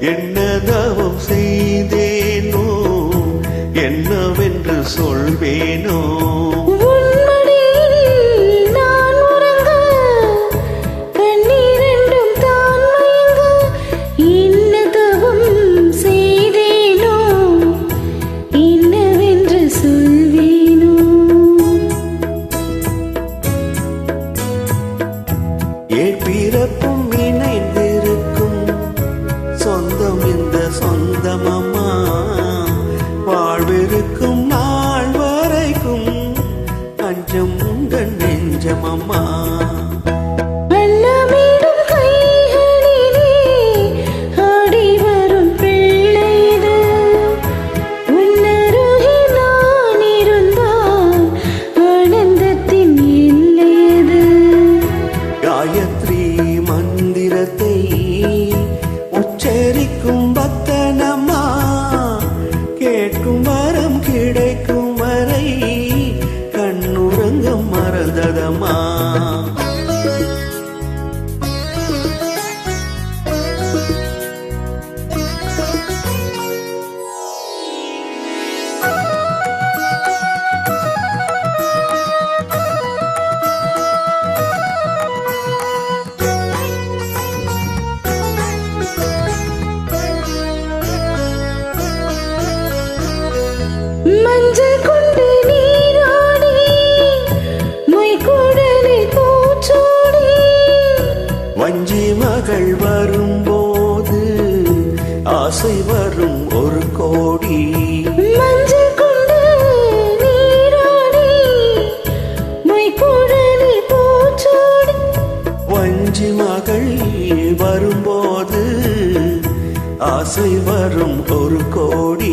என்ன தவம் செய்தேனோ என்னவென்று சொல்வேனோ பிறப்பும் இணைந்திருக்கும் சொந்தம் இந்த சொந்தமம்மா வாழ்விருக்கும் நாள் வரைக்கும் அஞ்சம் உங்கள் நெஞ்சமம்மா காயத்ரி மந்திரத்தை உச்சரிக்கும் பக்தனம்மா கேட்கும் வரம் கிடைக்கும் வரை கண்ணுறங்கம் மறந்ததம்மா மஞ்சள் கொண்டு நீராடி மொய்குடலில் பூச்சூடி வஞ்சி மகள் வரும்போது ஆசை வரும் ஒரு கோடி மஞ்சள் கொண்டு நீராடி மொய்குடலில் பூச்சூடி வஞ்சி மகள் வரும்போது ஆசை வரும் ஒரு கோடி